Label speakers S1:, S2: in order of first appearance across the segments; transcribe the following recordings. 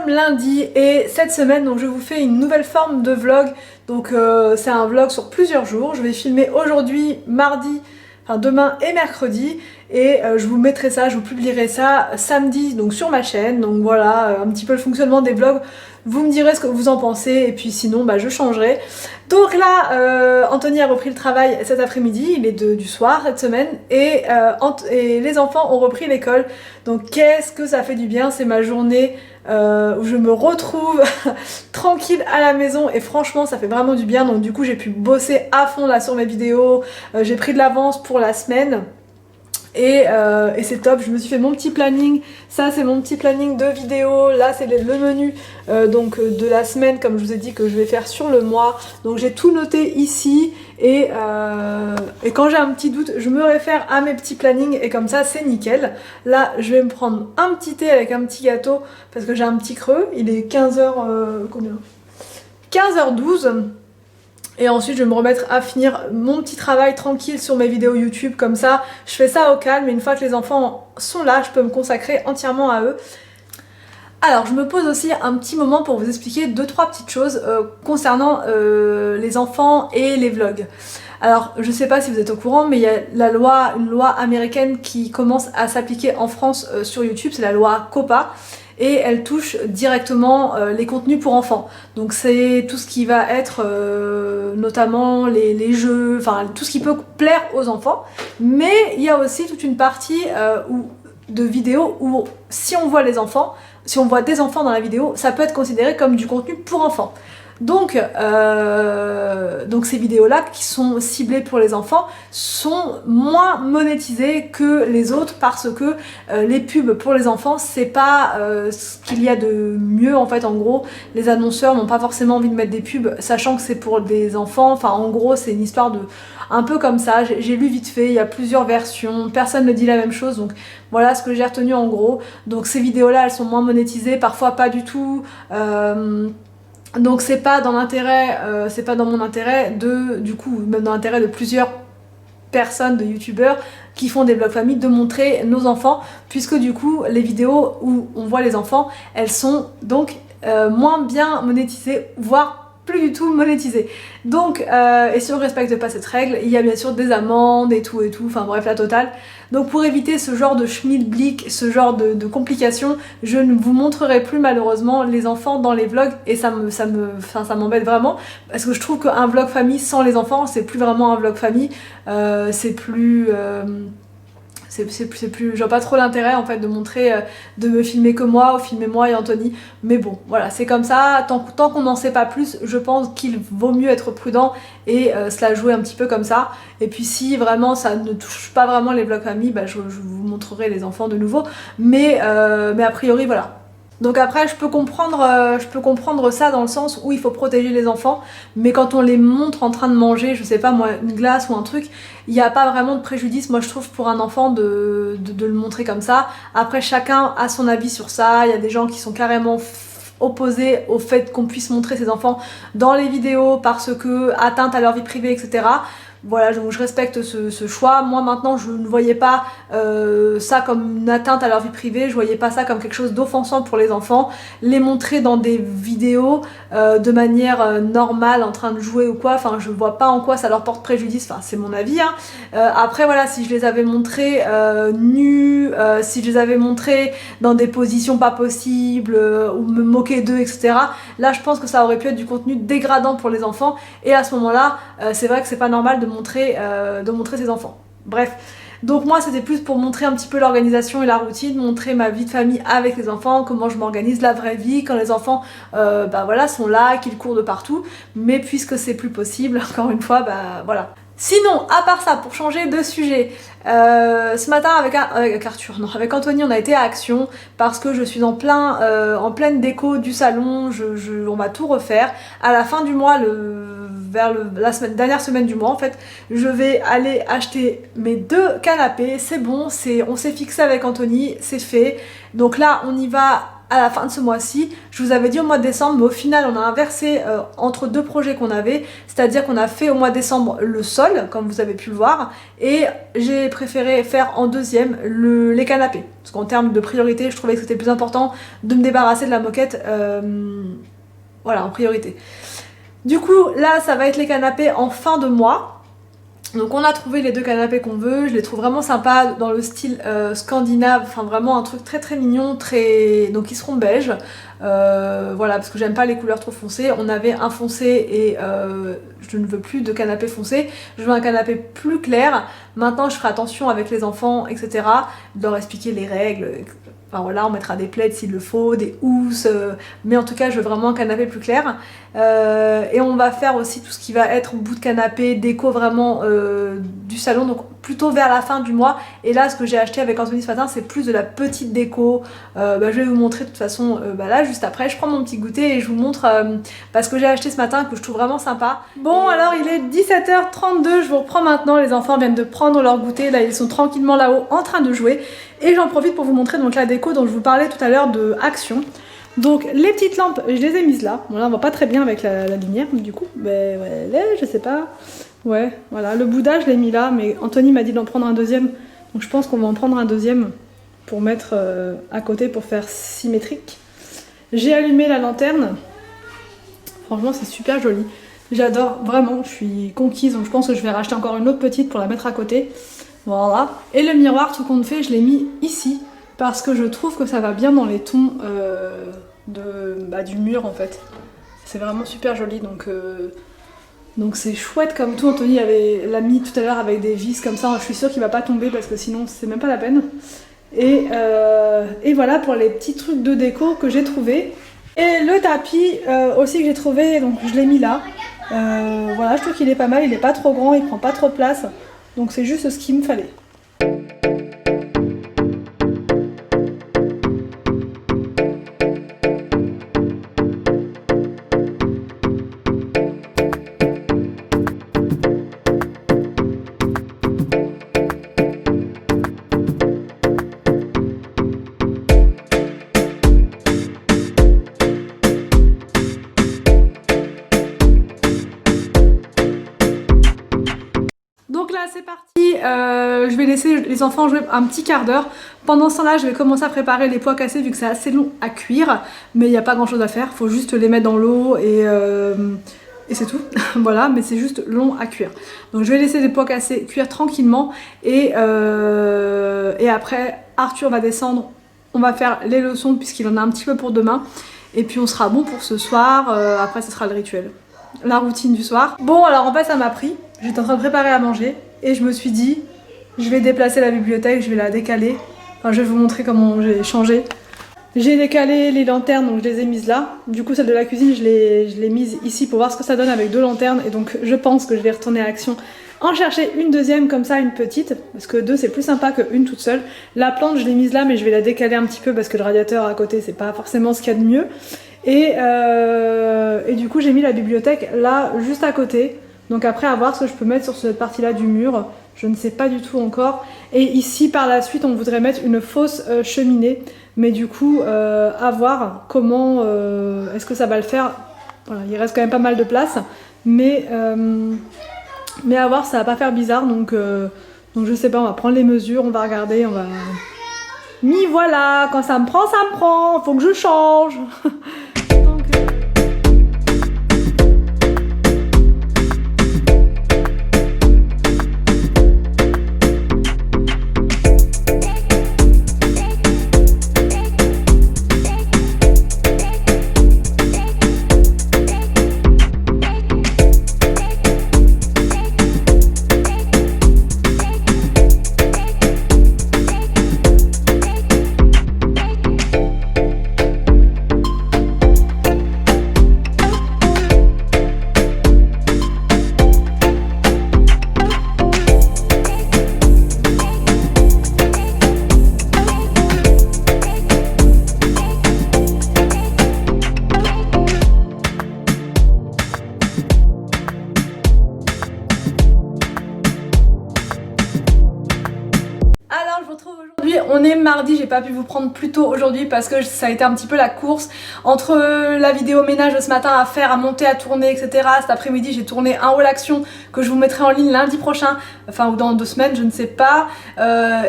S1: sommes lundi et cette semaine donc je vous fais une nouvelle forme de vlog. Donc c'est un vlog sur plusieurs jours. Je vais filmer aujourd'hui, mardi, enfin demain et mercredi. Et je vous mettrai ça, je vous publierai ça samedi donc sur ma chaîne. Donc voilà un petit peu le fonctionnement des vlogs. Vous me direz ce que vous en pensez et puis sinon bah, je changerai. Donc là Anthony a repris le travail cet après-midi, il est du soir cette semaine et les enfants ont repris l'école. Donc qu'est-ce que ça fait du bien, c'est ma journée où je me retrouve tranquille à la maison et franchement ça fait vraiment du bien. Donc du coup j'ai pu bosser à fond là sur mes vidéos, j'ai pris de l'avance pour la semaine. Et c'est top, je me suis fait mon petit planning, ça c'est mon petit planning de vidéos, là c'est le menu de la semaine comme je vous ai dit que je vais faire sur le mois, donc j'ai tout noté ici et quand j'ai un petit doute je me réfère à mes petits plannings et comme ça c'est nickel. Là je vais me prendre un petit thé avec un petit gâteau parce que j'ai un petit creux, il est 15h, combien 15h12. Et ensuite je vais me remettre à finir mon petit travail tranquille sur mes vidéos YouTube, comme ça je fais ça au calme et une fois que les enfants sont là, je peux me consacrer entièrement à eux. Alors je me pose aussi un petit moment pour vous expliquer 2-3 petites choses concernant les enfants et les vlogs. Alors je sais pas si vous êtes au courant mais il y a une loi américaine qui commence à s'appliquer en France sur YouTube, c'est la loi COPPA. Et elle touche directement les contenus pour enfants. Donc c'est tout ce qui va être notamment les jeux, enfin tout ce qui peut plaire aux enfants. Mais il y a aussi toute une partie de vidéos où si on voit des enfants dans la vidéo, ça peut être considéré comme du contenu pour enfants. Donc ces vidéos-là qui sont ciblées pour les enfants sont moins monétisées que les autres parce que les pubs pour les enfants c'est pas ce qu'il y a de mieux en fait. En gros les annonceurs n'ont pas forcément envie de mettre des pubs sachant que c'est pour des enfants, enfin en gros c'est une histoire de un peu comme ça, j'ai lu vite fait, il y a plusieurs versions, personne ne dit la même chose donc voilà ce que j'ai retenu en gros. Donc ces vidéos-là elles sont moins monétisées, parfois pas du tout. Donc c'est pas dans l'intérêt, c'est pas dans mon intérêt du coup, même dans l'intérêt de plusieurs personnes, de youtubeurs qui font des vlogs famille, de montrer nos enfants, puisque du coup les vidéos où on voit les enfants, elles sont donc moins bien monétisées, voire plus du tout monétisées. Donc, et si on respecte pas cette règle, il y a bien sûr des amendes et tout, enfin bref la totale. Donc pour éviter ce genre de schmilblick, ce genre de complications, je ne vous montrerai plus malheureusement les enfants dans les vlogs et ça m'embête vraiment parce que je trouve qu'un vlog famille sans les enfants c'est plus vraiment un vlog famille, c'est plus genre pas trop l'intérêt en fait de montrer, de me filmer que moi ou filmer moi et Anthony, mais bon voilà c'est comme ça, tant qu'on n'en sait pas plus je pense qu'il vaut mieux être prudent et se la jouer un petit peu comme ça. Et puis si vraiment ça ne touche pas vraiment les vlogs famille, bah, je vous montrerai les enfants de nouveau, mais a priori voilà. Donc après je peux comprendre ça dans le sens où il faut protéger les enfants, mais quand on les montre en train de manger, je sais pas moi, une glace ou un truc, il n'y a pas vraiment de préjudice moi je trouve pour un enfant de le montrer comme ça. Après chacun a son avis sur ça, il y a des gens qui sont carrément opposés au fait qu'on puisse montrer ses enfants dans les vidéos parce que atteinte à leur vie privée etc. Voilà, donc je respecte ce choix. Moi maintenant je ne voyais pas ça comme une atteinte à leur vie privée, je voyais pas ça comme quelque chose d'offensant pour les enfants. Les montrer dans des vidéos de manière normale en train de jouer ou quoi, enfin je vois pas en quoi ça leur porte préjudice, enfin c'est mon avis hein. Après voilà, si je les avais montrés nus, si je les avais montrés dans des positions pas possibles ou me moquer d'eux etc, là je pense que ça aurait pu être du contenu dégradant pour les enfants et à ce moment là c'est vrai que c'est pas normal de montrer ses enfants. Bref, donc moi c'était plus pour montrer un petit peu l'organisation et la routine, montrer ma vie de famille avec les enfants, comment je m'organise, la vraie vie, quand les enfants bah voilà, sont là, qu'ils courent de partout, mais puisque c'est plus possible, encore une fois, bah voilà. Sinon, à part ça, pour changer de sujet, ce matin avec Anthony, on a été à Action parce que je suis en pleine déco du salon, on va tout refaire. À la fin du mois, vers la dernière semaine du mois en fait, je vais aller acheter mes 2 canapés, c'est bon, on s'est fixé avec Anthony, c'est fait. Donc là, on y va à la fin de ce mois-ci. Je vous avais dit au mois de décembre, mais au final on a inversé entre deux projets qu'on avait, c'est-à-dire qu'on a fait au mois de décembre le sol, comme vous avez pu le voir, et j'ai préféré faire en deuxième les canapés, parce qu'en termes de priorité, je trouvais que c'était plus important de me débarrasser de la moquette, voilà, en priorité. Du coup, là, ça va être les canapés en fin de mois. Donc on a trouvé les deux canapés qu'on veut, je les trouve vraiment sympas dans le style scandinave, enfin vraiment un truc très très mignon, donc ils seront beige, voilà, parce que j'aime pas les couleurs trop foncées. On avait un foncé et je ne veux plus de canapé foncé, je veux un canapé plus clair. Maintenant je ferai attention avec les enfants, etc., de leur expliquer les règles. Enfin voilà, on mettra des plaids s'il le faut, des housses, mais en tout cas je veux vraiment un canapé plus clair. Et on va faire aussi tout ce qui va être bout de canapé, déco vraiment du salon, donc plutôt vers la fin du mois. Et là ce que j'ai acheté avec Anthony ce matin, c'est plus de la petite déco. Je vais vous montrer de toute façon là juste après. Je prends mon petit goûter et je vous montre ce que j'ai acheté ce matin, que je trouve vraiment sympa. Bon, alors il est 17h32, je vous reprends maintenant. Les enfants viennent de prendre leur goûter, là ils sont tranquillement là-haut en train de jouer. Et j'en profite pour vous montrer donc la déco dont je vous parlais tout à l'heure de Action. Donc les petites lampes, je les ai mises là. Bon là on voit pas très bien avec la lumière du coup, mais ouais, je sais pas. Ouais, voilà, le Bouddha je l'ai mis là, mais Anthony m'a dit d'en prendre un deuxième. Donc je pense qu'on va en prendre un deuxième pour mettre à côté pour faire symétrique. J'ai allumé la lanterne. Franchement c'est super joli. J'adore, vraiment, je suis conquise. Donc je pense que je vais racheter encore une autre petite pour la mettre à côté. Voilà. Et le miroir, tout compte fait, je l'ai mis ici parce que je trouve que ça va bien dans les tons du mur en fait. C'est vraiment super joli, donc c'est chouette comme tout. Anthony l'a mis tout à l'heure avec des vis comme ça. Je suis sûre qu'il va pas tomber parce que sinon c'est même pas la peine. Et voilà pour les petits trucs de déco que j'ai trouvé. Et le tapis aussi que j'ai trouvé, donc je l'ai mis là. Voilà, je trouve qu'il est pas mal, il est pas trop grand, il prend pas trop de place. Donc c'est juste ce qu'il me fallait. Donc là c'est parti, je vais laisser les enfants jouer un petit quart d'heure. Pendant ce temps-là je vais commencer à préparer les pois cassés vu que c'est assez long à cuire. Mais il n'y a pas grand chose à faire, il faut juste les mettre dans l'eau et c'est tout. Voilà, mais c'est juste long à cuire. Donc je vais laisser les pois cassés cuire tranquillement et après Arthur va descendre, on va faire les leçons puisqu'il en a un petit peu pour demain. Et puis on sera bon pour ce soir, après ce sera le rituel. La routine du soir. Bon alors on passe à ma prie. J'étais en train de préparer à manger et je me suis dit je vais déplacer la bibliothèque, je vais la décaler. Enfin je vais vous montrer comment j'ai changé. J'ai décalé les lanternes, donc je les ai mises là. Du coup celle de la cuisine je l'ai mise ici pour voir ce que ça donne avec deux lanternes. Et donc je pense que je vais retourner à Action, en chercher une deuxième comme ça, une petite. Parce que deux c'est plus sympa qu'une toute seule. La plante je l'ai mise là mais je vais la décaler un petit peu parce que le radiateur à côté c'est pas forcément ce qu'il y a de mieux. Et du coup j'ai mis la bibliothèque là juste à côté. Donc après à voir ce que je peux mettre sur cette partie là du mur, je ne sais pas du tout encore. Et ici par la suite on voudrait mettre une fausse cheminée. Mais du coup à voir comment est-ce que ça va le faire. Voilà, il reste quand même pas mal de place. Mais à voir, ça va pas faire bizarre. Donc je sais pas, on va prendre les mesures, on va regarder, on va... Mais voilà, quand ça me prend, faut que je change. on est mardi, j'ai pas pu vous prendre plus tôt aujourd'hui parce que ça a été un petit peu la course entre la vidéo ménage de ce matin à faire, à monter, à tourner, etc. Cet après-midi j'ai tourné un haul action que je vous mettrai en ligne lundi prochain, enfin ou dans 2 semaines, je ne sais pas,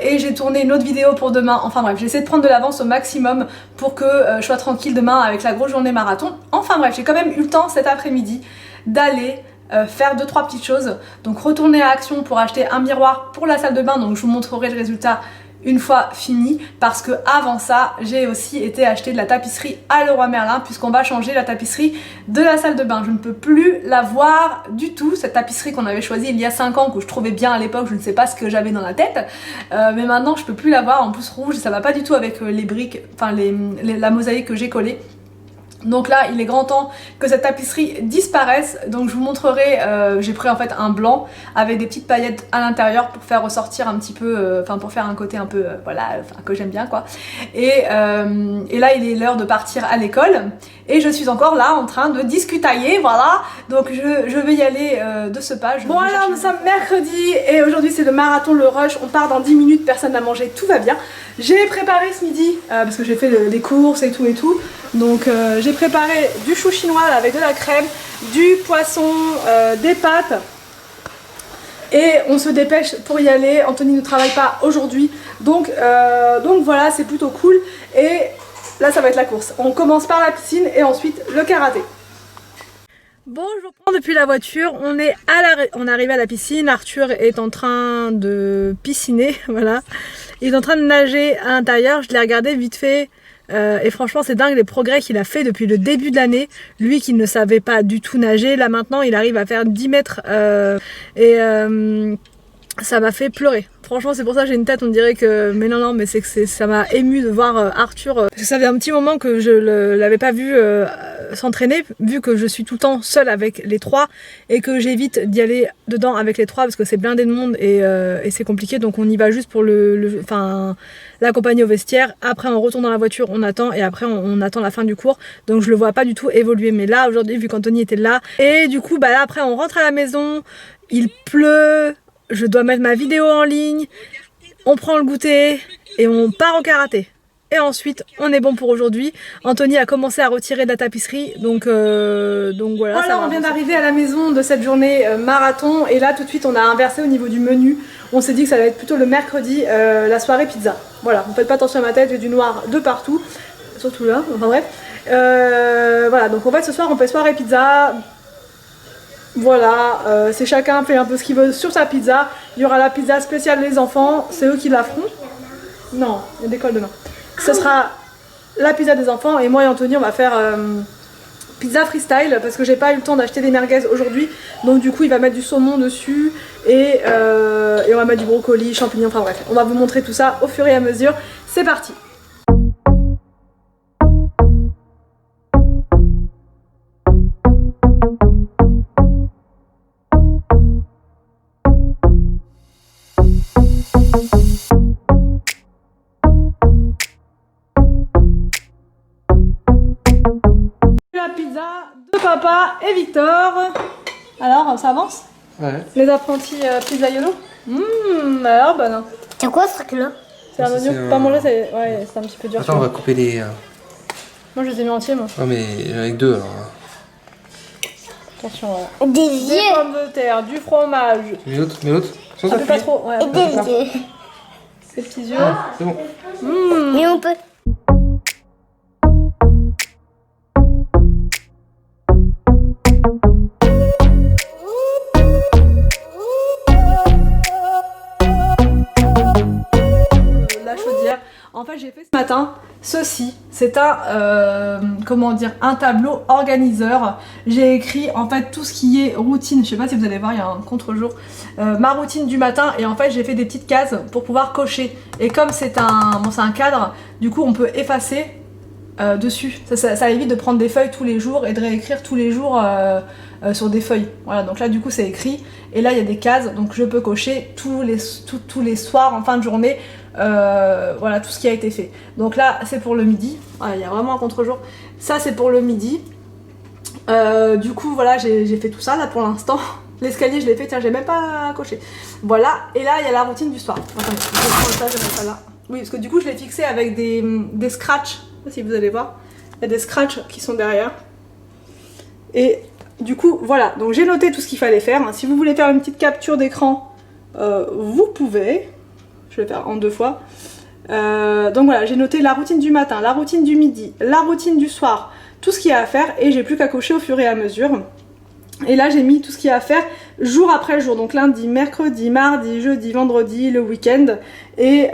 S1: et j'ai tourné une autre vidéo pour demain. Enfin bref, j'essaie de prendre de l'avance au maximum pour que je sois tranquille demain avec la grosse journée marathon. Enfin bref, j'ai quand même eu le temps cet après-midi d'aller faire 2-3 petites choses. Donc retourner à Action pour acheter un miroir pour la salle de bain, donc je vous montrerai le résultat une fois fini, parce que avant ça j'ai aussi été acheter de la tapisserie à Leroy Merlin puisqu'on va changer la tapisserie de la salle de bain. Je ne peux plus la voir du tout, cette tapisserie qu'on avait choisie il y a 5 ans, que je trouvais bien à l'époque, je ne sais pas ce que j'avais dans la tête, mais maintenant je peux plus la voir, en plus rouge, ça va pas du tout avec les briques, enfin la mosaïque que j'ai collée. Donc là il est grand temps que cette tapisserie disparaisse, donc je vous montrerai, j'ai pris en fait un blanc avec des petites paillettes à l'intérieur pour faire ressortir un petit peu, enfin pour faire un côté un peu, voilà, que j'aime bien quoi. Et là il est l'heure de partir à l'école et je suis encore là en train de discutailler, voilà, donc je vais y aller de ce pas. Bon alors nous sommes mercredi et aujourd'hui c'est le marathon, le rush, on part dans 10 minutes, personne n'a mangé, tout va bien. J'ai préparé ce midi, parce que j'ai fait les courses et tout, donc j'ai préparé du chou chinois là, avec de la crème, du poisson, des pâtes, et on se dépêche pour y aller. Anthony ne travaille pas aujourd'hui, donc voilà, c'est plutôt cool. Et là ça va être la course, on commence par la piscine et ensuite le karaté. Bon, je vous reprends depuis la voiture, on est arrivé à la piscine, Arthur est en train de pisciner, voilà. Il est en train de nager à l'intérieur, je l'ai regardé vite fait, et franchement c'est dingue les progrès qu'il a fait depuis le début de l'année. Lui qui ne savait pas du tout nager, là maintenant il arrive à faire 10 mètres, ça m'a fait pleurer. Franchement c'est pour ça que j'ai une tête, on dirait que... Mais non, mais c'est que ça m'a ému de voir Arthur. Parce que ça fait un petit moment que je l'avais pas vu s'entraîner, vu que je suis tout le temps seule avec les 3 et que j'évite d'y aller dedans avec les 3 parce que c'est blindé de monde et c'est compliqué. Donc on y va juste pour l'accompagner au vestiaire. Après on retourne dans la voiture, on attend et après on attend la fin du cours. Donc je le vois pas du tout évoluer. Mais là aujourd'hui vu qu'Anthony était là, et du coup bah là après on rentre à la maison, il pleut. Je dois mettre ma vidéo en ligne, on prend le goûter et on part au karaté. Et ensuite, on est bon pour aujourd'hui. Anthony a commencé à retirer de la tapisserie, donc voilà. Alors on vient d'arriver à la maison de cette journée marathon et là tout de suite on a inversé au niveau du menu. On s'est dit que ça allait être plutôt le mercredi, la soirée pizza. Voilà, vous faites pas attention à ma tête, j'ai du noir de partout, surtout là, enfin bref. Voilà, donc en fait ce soir on fait soirée pizza. Voilà, c'est chacun fait un peu ce qu'il veut sur sa pizza. Il y aura la pizza spéciale des enfants, c'est eux qui la feront. Non, il y a des cols dedans. Ce sera la pizza des enfants et moi et Anthony on va faire pizza freestyle parce que j'ai pas eu le temps d'acheter des merguez aujourd'hui. Donc du coup il va mettre du saumon dessus et on va mettre du brocoli, champignons, enfin bref. On va vous montrer tout ça au fur et à mesure. C'est parti! De papa et Victor. Alors, ça avance? Ouais. Les apprentis pizzaïolo. Alors, bah non.
S2: C'est quoi ce truc-là?
S1: C'est un oignon. Pas manger, c'est un petit peu dur.
S3: Attends, on va couper les...
S1: Moi, je les ai mis entiers, moi.
S3: Ah, mais avec 2, alors.
S1: Attention,
S2: des
S1: yeux. Pommes de terre, du fromage.
S3: Mais l'autre sans
S1: appuyer. Pas trop, ouais.
S2: Des yeux.
S1: Ces petits yeux.
S3: Ah, c'est bon.
S2: Mais on peut...
S1: En fait j'ai fait ce matin ceci, c'est un comment dire, un tableau organiseur. J'ai écrit en fait tout ce qui est routine, je sais pas si vous allez voir, il y a un contre-jour, ma routine du matin, et en fait j'ai fait des petites cases pour pouvoir cocher. Et comme c'est un cadre, du coup on peut effacer dessus. Ça évite de prendre des feuilles tous les jours et de réécrire tous les jours sur des feuilles. Voilà, donc là du coup c'est écrit et là il y a des cases, donc je peux cocher tous les soirs en fin de journée. Voilà tout ce qui a été fait. Donc là c'est pour le midi, voilà, il y a vraiment un contre-jour. Ça c'est pour le midi. Du coup voilà, j'ai fait tout ça là pour l'instant. L'escalier je l'ai fait, tiens j'ai même pas coché. Voilà, et là il y a la routine du soir. Attendez, je vais prendre ça, je vais mettre ça là. Oui, parce que du coup je l'ai fixé avec des scratchs, je sais pas si vous allez voir, il y a des scratchs qui sont derrière. Et du coup voilà, donc j'ai noté tout ce qu'il fallait faire. Si vous voulez faire une petite capture d'écran, vous pouvez. Je vais faire en 2 fois. Donc voilà, j'ai noté la routine du matin, la routine du midi, la routine du soir, tout ce qu'il y a à faire, et j'ai plus qu'à cocher au fur et à mesure. Et là j'ai mis tout ce qu'il y a à faire jour après jour, donc lundi, mercredi, mardi, jeudi, vendredi, le week-end, et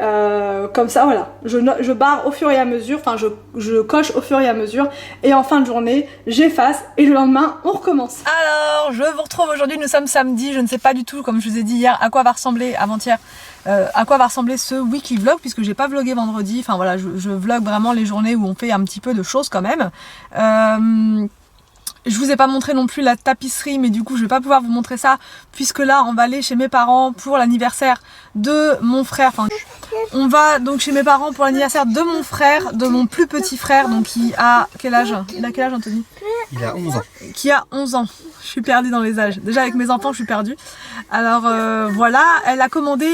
S1: comme ça voilà, je barre au fur et à mesure, enfin je coche au fur et à mesure, et en fin de journée j'efface, et le lendemain on recommence. Alors je vous retrouve aujourd'hui, nous sommes samedi, je ne sais pas du tout, comme je vous ai dit hier, à quoi va ressembler avant-hier, à quoi va ressembler ce weekly vlog, puisque j'ai pas vlogué vendredi, enfin voilà, je vlog vraiment les journées où on fait un petit peu de choses quand même. Je vous ai pas montré non plus la tapisserie, mais du coup je vais pas pouvoir vous montrer ça, puisque là on va aller chez mes parents pour l'anniversaire de mon frère. Enfin, on va donc chez mes parents pour l'anniversaire de mon frère, de mon plus petit frère, donc qui a quel âge? Il a quel âge, Anthony?
S3: Il a 11 ans.
S1: Qui a 11 ans. Je suis perdue dans les âges. Déjà avec mes enfants je suis perdue. Alors voilà, elle a commandé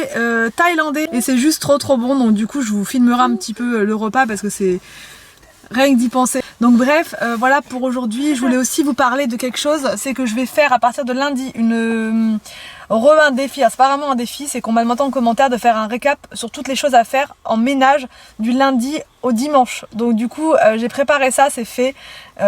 S1: thaïlandais et c'est juste trop bon, donc du coup je vous filmerai un petit peu le repas parce que c'est rien que d'y penser. Donc bref, voilà pour aujourd'hui. Je voulais aussi vous parler de quelque chose, c'est que je vais faire à partir de lundi un défi. C'est pas vraiment un défi, c'est qu'on m'a demandé en commentaire de faire un récap sur toutes les choses à faire en ménage du lundi au dimanche. Donc du coup j'ai préparé ça, c'est fait.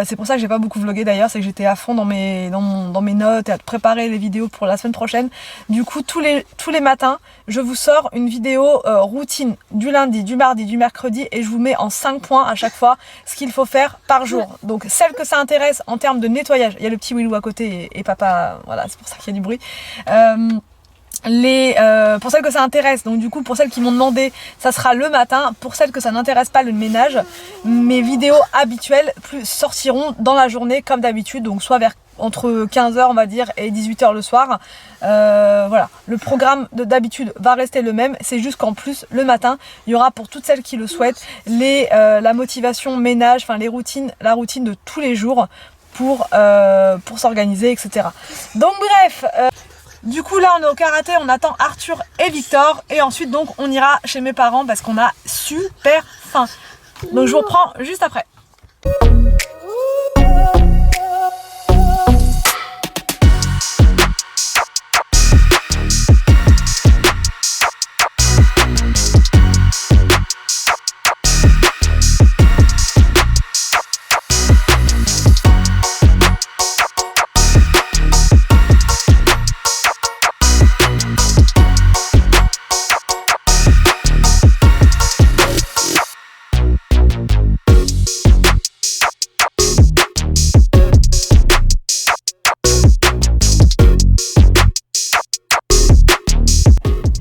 S1: C'est pour ça que j'ai pas beaucoup vlogué d'ailleurs, c'est que j'étais à fond dans mes notes et à préparer les vidéos pour la semaine prochaine. Du coup tous les matins je vous sors une vidéo routine du lundi, du mardi, du mercredi, et je vous mets en 5 points à chaque fois ce qu'il faut faire par jour. Donc celle que ça intéresse en termes de nettoyage, il y a le petit Willou à côté et papa, voilà, c'est pour ça qu'il y a du bruit. Pour celles que ça intéresse, donc du coup pour celles qui m'ont demandé, ça sera le matin. Pour celles que ça n'intéresse pas, le ménage, mes vidéos habituelles sortiront dans la journée comme d'habitude, donc soit entre 15h on va dire et 18h le soir. Voilà, le programme d'habitude va rester le même, c'est juste qu'en plus le matin il y aura pour toutes celles qui le souhaitent la motivation ménage, enfin la routine de tous les jours pour s'organiser, etc. Donc bref, du coup là on est au karaté, on attend Arthur et Victor, et ensuite donc on ira chez mes parents parce qu'on a super faim. Donc je vous reprends juste après.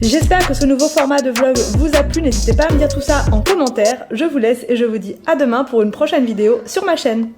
S1: J'espère que ce nouveau format de vlog vous a plu, n'hésitez pas à me dire tout ça en commentaire. Je vous laisse et je vous dis à demain pour une prochaine vidéo sur ma chaîne.